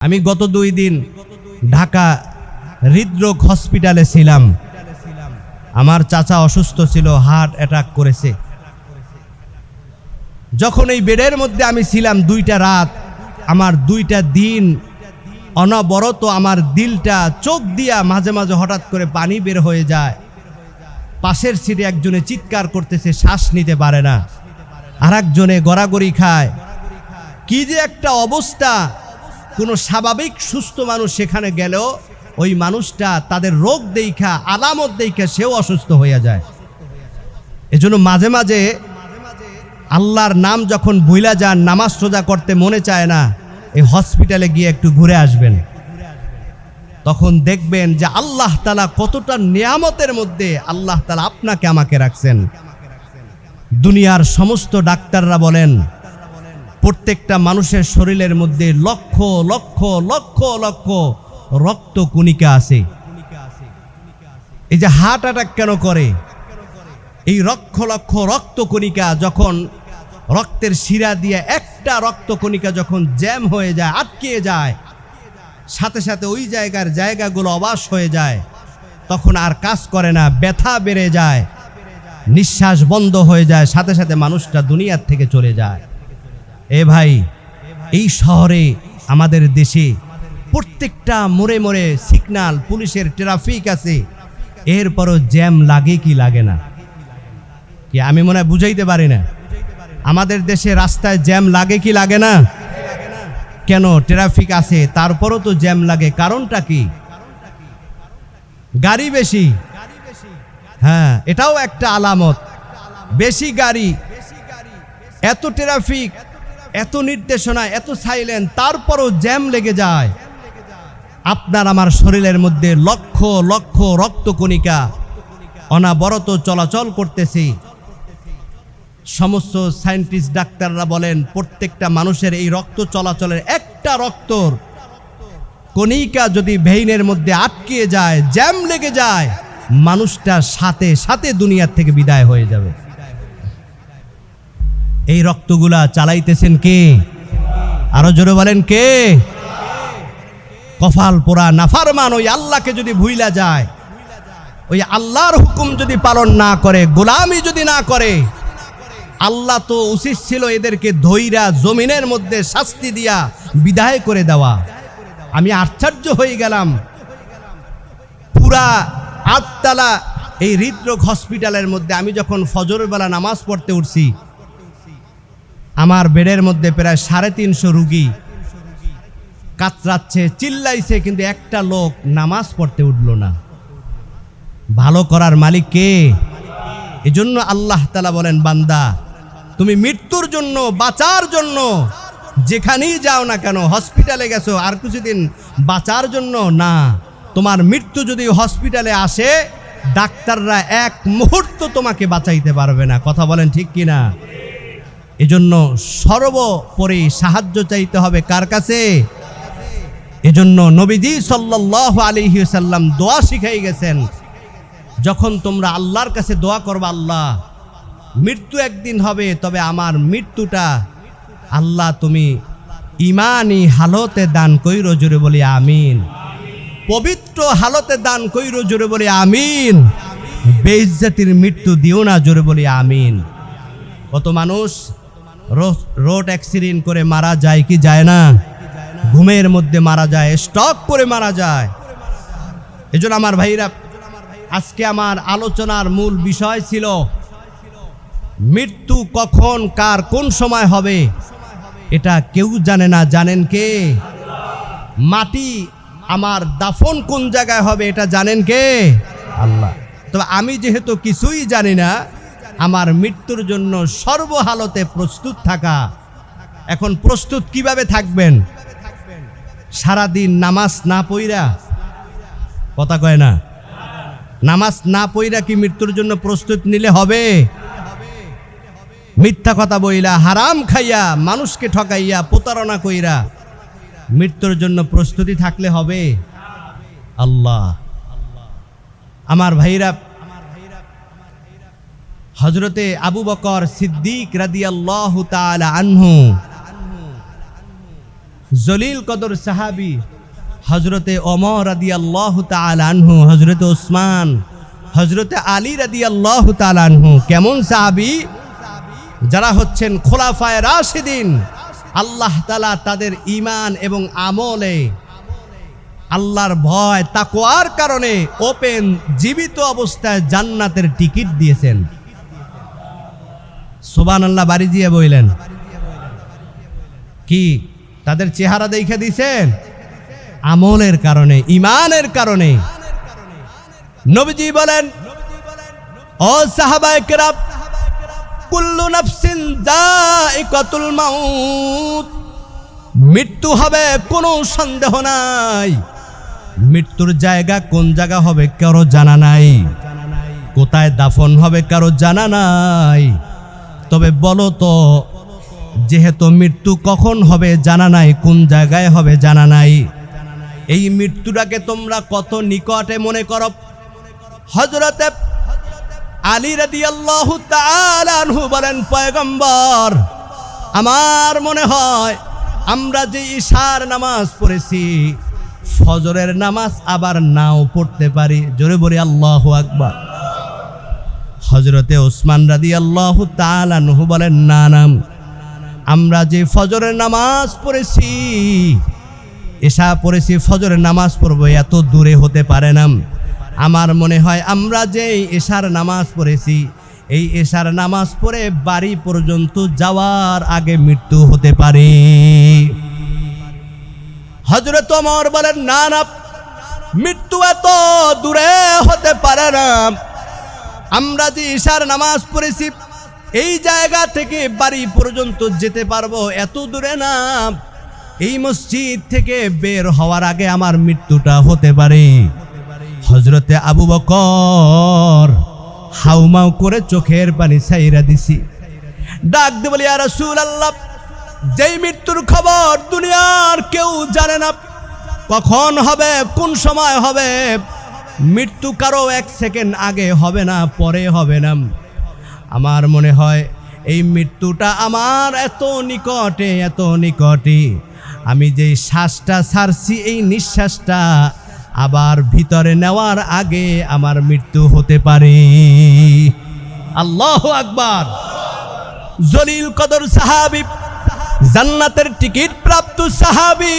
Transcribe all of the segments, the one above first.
আমি গত 2 দিন ঢাকা হৃদরোগ হসপিটালে ছিলাম। আমার চাচা অসুস্থ ছিল, হার্ট অ্যাটাক করেছে। যখন এই বেডের মধ্যে আমি ছিলাম 2টা রাত, আমার 2টা দিন অনবরত আমার দিলটা চোখ দিয়া মাঝে মাঝে হঠাৎ করে পানি বের হয়ে যায়। পাশের সিটে একজনে চিৎকার করতেছে, শ্বাস নিতে পারে না, আর একজনে গড়াগড়ি খায়। কি যে একটা অবস্থা! কোনো স্বাভাবিক সুস্থ মানুষ সেখানে গেলেও ওই মানুষটা তাদের রোগ দেখা, আলামত দেখা সেও অসুস্থ হয়ে যায়। এজন্য মাঝে মাঝে আল্লাহর নাম যখন ভুলা যান, নামাজ রোজা করতে মনে চায় না, এই হসপিটালে গিয়ে একটু ঘুরে আসবেন। তখন দেখবেন যে আল্লাহ তাআলা কতটা নিয়ামতের মধ্যে আল্লাহ তাআলা আপনাকে আমাকে রাখছেন। দুনিয়ার সমস্ত ডাক্তাররা বলেন প্রত্যেকটা মানুষের শরীরের মধ্যে লক্ষ লক্ষ লক্ষ লক্ষ রক্ত কণিকা আছে। এই যে হার্ট অ্যাটাক কেন করে? এই লক্ষ লক্ষ রক্ত কণিকা যখন রক্তের শিরা দিয়ে একটা রক্ত কণিকা যখন জ্যাম হয়ে যায়, আটকে যায়, সাথে সাথে ওই জায়গাগুলো অবাস হয়ে যায়, তখন আর কাজ করে না, ব্যথা বেড়ে যায়, নিঃশ্বাস বন্ধ হয়ে যায়, সাথে সাথে মানুষটা দুনিয়ার থেকে চলে যায়। এ ভাই, এই শহরে আমাদের দেশে প্রত্যেকটা মোড়ে মোড়ে সিগন্যাল, পুলিশের ট্রাফিক আছে, এরপরও জ্যাম লাগে কি লাগে না? কি আমি মনে হয় বুঝাইতে পারি না। আমাদের দেশে রাস্তায় জ্যাম লাগে কি লাগে না? কেন? ট্রাফিক আছে, তারপরও তো জ্যাম লাগে। কারণটা কি? গাড়ি বেশি। হ্যাঁ, এটাও একটা আলামত। বেশি গাড়ি, এত ট্রাফিক, এত নির্দেশনা, এত সাইলেন্ট, তারপরও জ্যাম লেগে যায়। আপনার আমার শরীরের মধ্যে লক্ষ লক্ষ রক্তকণিকা অনাবরত চলাচল করতেছে। সমস্ত সায়েন্টিস্ট ডাক্তাররা বলেন প্রত্যেকটা মানুষের এই রক্ত চলাচলের একটা রক্তর কণিকা যদি ভেইনের মধ্যে আটকে যায়, জ্যাম লেগে যায়, মানুষটা সাথে সাথে দুনিয়ার থেকে বিদায় হয়ে যাবে। এই রক্তগুলা চালাইতেছেন কে? আরো জোরে বলেন কে? কপাল পোড়া নাফরমান ওই আল্লাহকে যদি ভুইলা যায়, ওই আল্লাহর হুকুম যদি পালন না করে, গোলামি যদি না করে, আল্লাহ তো উচিত ছিল এদেরকে ধইরা জমিনের মধ্যে শাস্তি দিয়া বিদায় করে দেওয়া। আমি আশ্চর্য হয়ে গেলাম। পুরা 8তলা এই হৃদরোগ হসপিটালের মধ্যে আমি যখন ফজরের বেলা নামাজ পড়তে উঠছি, আমার বেডের মধ্যে প্রায় 350 রুগী কাতরাচ্ছে, চিল্লাইছে, কিন্তু একটা লোক নামাজ পড়তে উঠলো না। ভালো করার মালিক কে? এজন্য আল্লাহ তাআলা বলেন, বান্দা তুমি মৃত্যুর জন্য, বাঁচার জন্য যেখানেই যাও না কেন, হসপিটালে গেছো আর কিছুদিন বাঁচার জন্য না, তোমার মৃত্যু যদি হসপিটালে আসে, ডাক্তাররা এক মুহূর্ত তোমাকে বাঁচাইতে পারবে না। কথা বলেন ঠিক কিনা? এজন্য সর্বোপরি সাহায্য চাইতে হবে কার কাছে? এজন্য নবীজি সাল্লাল্লাহু আলাইহি ওয়াসাল্লাম দোয়া শিখাই গেছেন, যখন তোমরা আল্লাহর কাছে দোয়া করবা, আল্লাহ মৃত্যু একদিন হবে, তবে আমার মৃত্যুটা আল্লাহ তুমি ইমানি হালতে দান কইরো, জোরে বলি আমিন। পবিত্র হালতে দান কইরো, জোরে বলি আমিন। বেইজ্জতির মৃত্যু দিও না, জোরে বলি আমিন। কত মানুষ রোড অ্যাক্সিডেন্ট করে মারা যায় কি যায় না? ঘুমের মধ্যে মারা যায়, স্ট্রোক করে মারা যায়। এজন্য আমার ভাইরা, আজকে আমার আলোচনার মূল বিষয় ছিল মৃত্যু কখন, কার, কোন সময় হবে এটা কেউ জানে না। জানেন কে? মাটি আমার দাফন কোন জায়গায় হবে এটা জানেন কে? আল্লাহ। তবে আমি যেহেতু কিছুই জানি না, আমার মৃত্যুর জন্য সর্বহালতে প্রস্তুত থাকা। এখন প্রস্তুত কিভাবে থাকবেন? সারাদিন নামাজ না পইরা, কথা কয় না, নামাজ না পইরা কি মৃত্যুর জন্য প্রস্তুত নিলে হবে? মিথ্যা কথা বইলা, হারাম খাইয়া, মানুষকে ঠকাইয়া, প্রতারণা কইরা মৃত্যুর জন্য প্রস্তুতি থাকলে হবে? আল্লাহ। আমার ভাইরা, হযরতে আবু বকর সিদ্দিক রাদিয়াল্লাহু তাআলা আনহু জলিল কদর সাহাবী হযরতে ওমর রাদিয়াল্লাহু তাআলা আনহু, হযরতে ওসমান, হযরতে আলী রাদিয়াল্লাহু তাআলা আনহু কেমন সাহাবী? যারা হচ্ছেন খোলাফায়ে রাশিদিন। আল্লাহ তাআলা তাদের ঈমান এবং আমলে আল্লাহর ভয় তাকওয়ার কারণে ওপেন জীবিত অবস্থায় জান্নাতের টিকিট দিয়েছেন। সুবহানাল্লাহ বাড়ি দিয়ে বললেন কি তাদের চেহারা দেখে দিয়েছেন? আমলের কারণে, ঈমানের কারণে। নবীজি বলেন, ও সাহাবায়ে কেরাম, কুল্লু নাফসিন যায়িকাতুল মাউত, মৃত্যু হবে কোনো সন্দেহ নাই। মৃত্যুর জায়গা কোন জায়গা হবে কারো জানা নাই, কোথায় দাফন হবে কারো জানা নাই। তবে বলো তো, যেহেতু মৃত্যু কখন হবে জানা নাই, কোন জায়গায় হবে জানা নাই, এই মৃত্যুটাকে তোমরা কত নিকটে মনে করো। হযরতে আলী রাদিয়াল্লাহু তাআলা আনহু বলেন, পয়গম্বর, আমার মনে হয় আমরা যে ইশার নামাজ পড়েছি, ফজরের নামাজ আবার নাও পড়তে পারি। জোরে বলি আল্লাহু আকবার। হযরতে ওসমান রাদিয়াল্লাহু তাআলা আনহু বলেন, না না, আমরা যে ফজরের নামাজ পড়েছি, এশা পড়েছি, ফজরের নামাজ পড়বো, এত দূরে হতে পারে না। আমার মনে হয় আমরা যে এশার নামাজ পড়েছি, এই এশার নামাজ পড়ে বাড়ি পর্যন্ত যাওয়ার আগে মৃত্যু হতে পারে। হযরত ওমর বলেন, না না, মৃত্যু এত দূরে হতে পারে না। আমরা যে এশার নামাজ পড়েছি, এই জায়গা থেকে বাড়ি পর্যন্ত যেতে পারবো, এত দূরে না। এই মসজিদ থেকে বের হওয়ার আগে আমার মৃত্যুটা হতে পারে। হযরতে আবু বকর হাউমাউ করে চোখের পানি ছাইরা দিছি, ডাক দিয়ে বলি, ইয়া রাসূলুল্লাহ, যেই মৃত্যুর খবর দুনিয়ার কেউ জানে না, কখন হবে, কোন সময় হবে, মৃত্যু কারো এক সেকেন্ড আগে হবে না, পরে হবে না। আমার মনে হয় এই মৃত্যুটা আমার এত নিকটে, এত নিকটে, আমি যেই শ্বাসটা ছাড়ছি, এই নিঃশ্বাসটা আবার ভিতরে নেওয়ার আগে আমার মৃত্যু হতে পারে। আল্লাহু আকবার। জলিল কদর সাহাবী, জান্নাতের টিকিট প্রাপ্ত সাহাবী,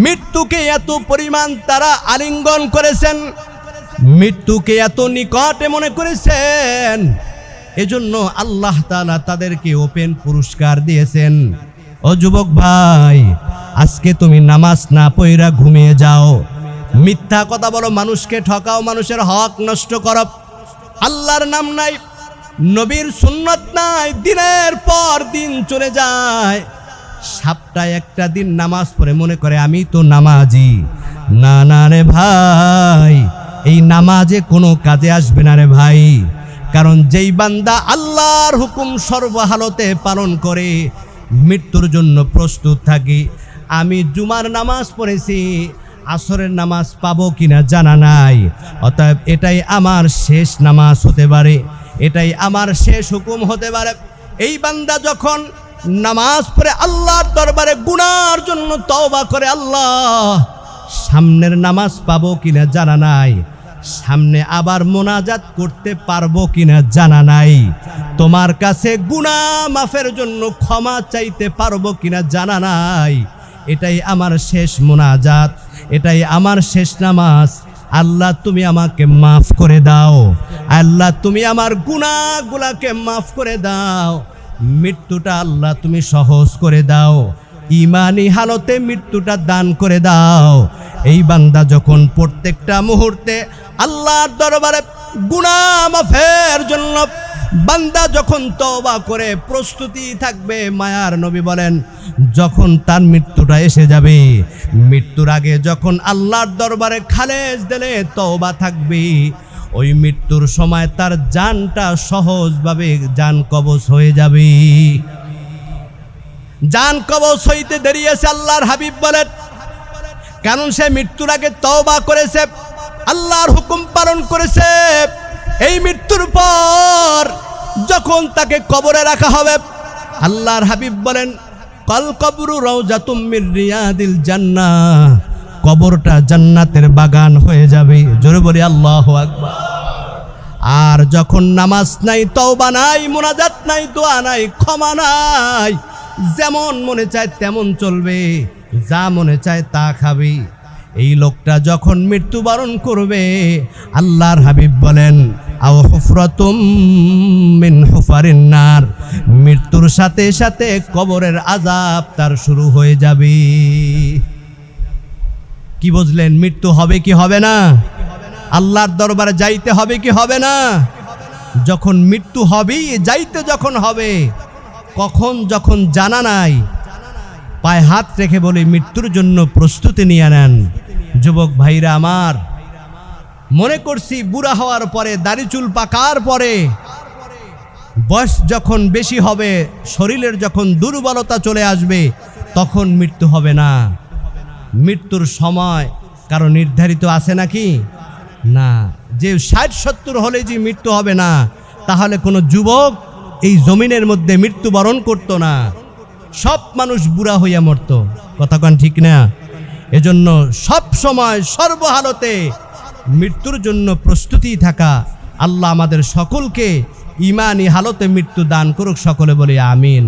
মৃত্যুকে এত পরিমাণ তারা আলিঙ্গন করেছেন, মৃত্যুকে এত নিকটে মনে করেছেন, এজন্য আল্লাহ তাআলা তাদেরকে ওপেন পুরস্কার দিয়েছেন। ও যুবক ভাই, আজকে তুমি নামাজ না পড়া ঘুমিয়ে যাও, মিথ্যা কথা বলো, মানুষকে ঠকাও, মানুষের হক নষ্ট করো, আল্লাহর নাম নাই, নবীর সুন্নাত নাই, দিনের পর দিন চলে যায়। সপ্তাহে একটা দিন নামাজ পড়ে মনে করে আমি তো নামাজি। না না রে ভাই, এই নামাজে কোনো কাজে আসবে না রে ভাই। কারণ যেই বান্দা আল্লাহর হুকুম সর্বহালতে পালন করে, মৃত্যুর জন্য প্রস্তুত থাকি। আমি জুমার নামাজ পড়েছি, আসরের নামাজ পাবো কিনা জানা নাই, অতএব এটাই আমার শেষ নামাজ হতে পারে, এটাই আমার শেষ হুকুম হতে পারে। এই বান্দা যখন নামাজ পড়ে আল্লাহর দরবারে গুনার জন্য তওবা করে, আল্লাহ সামনের নামাজ পাবো কিনা জানা নাই, সামনে আবার মোনাজাত করতে পারবো কিনা জানা নাই, তোমার কাছে গুনাহ মাফের জন্য ক্ষমা চাইতে পারবো কিনা জানা নাই, এটাই আমার শেষ মোনাজাত, এটাই আমার শেষ নামাজ। আল্লাহ তুমি আমাকে মাফ করে দাও, আল্লাহ তুমি আমার গুনাহগুলোকে মাফ করে দাও, মৃত্যুটা আল্লাহ তুমি সহজ করে দাও, ঈমানি হালতে মৃত্যুটা দান করে দাও। এই বান্দা যখন প্রত্যেকটা মুহূর্তে আল্লাহর দরবারে গুনাহ মাফের জন্য বান্দা যখন তওবা করে প্রস্তুতি থাকবে, মায়ার নবী বলেন, যখন তার মৃত্যুটা এসে যাবে, মৃত্যুর আগে যখন আল্লাহর দরবারে খালেস দিলে তওবা থাকবে, ওই মৃত্যুর সময় তার জানটা সহজভাবে জান কবজ হয়ে যাবে। জান কবজ হইতে দেরি আছে, আল্লাহর হাবিব বলেন, কারণ সে মৃত্যুর আগে তওবা করেছে, আল্লাহর হুকুম পালন করেছে। এই মৃত্যুর পর যখন তাকে কবরে রাখা হবে, আল্লাহর হাবিব বলেন, কাল কবরু রাউজাতুম মির রিয়াদিল জান্নাহ, কবরটা জান্নাতের বাগান হয়ে যাবে। জোরে বলি আল্লাহু আকবার। আর যখন নামাজ নাই, তওবা নাই, মুনাজাত নাই, দোয়া নাই, ক্ষমা নাই, যেমন মনে চায় তেমন চলবে, যা মনে চায় তা খাবে, এই লোকটা যখন মৃত্যুবরণ করবে, আল্লাহর হাবিব বলেন আও হুফরাতুম মিন হুফারিন নার, মৃত্যুর সাথে সাথে কবরের আযাব তার শুরু হয়ে যাবে। কি বুঝলেন? মৃত্যু হবে কি হবে না? আল্লাহর দরবারে যাইতে হবে কি হবে না? যখন মৃত্যু হবেই, যাইতে যখন হবে, কখন যখন জানা নাই, পায়ে হাত রেখে বলি মৃত্যুর জন্য প্রস্তুতি নিয়ে নেন। যুবক ভাইরা আমার, মনে করছি বুড়া হওয়ার পরে, দাড়ি চুল পাকার পরে, বয়স যখন বেশি হবে, শরীরের যখন দুর্বলতা চলে আসবে, তখন মৃত্যু হবে না। মৃত্যুর সময় কারো নির্ধারিত আছে নাকি? না। যে 60-70 হলে যে মৃত্যু হবে না, তাহলে কোনো যুবক এই জমিনের মধ্যে মৃত্যুবরণ করত না। সব মানুষ বুড়া হইয়া মরত। কথা কন ঠিক না? এজন্য সব সময় সর্বহালতে মৃত্যুর জন্য প্রস্তুতি থাকা। আল্লাহ আমাদের সকলকে ঈমানি হালতে মৃত্যু দান করুক। সকলে বলি আমিন।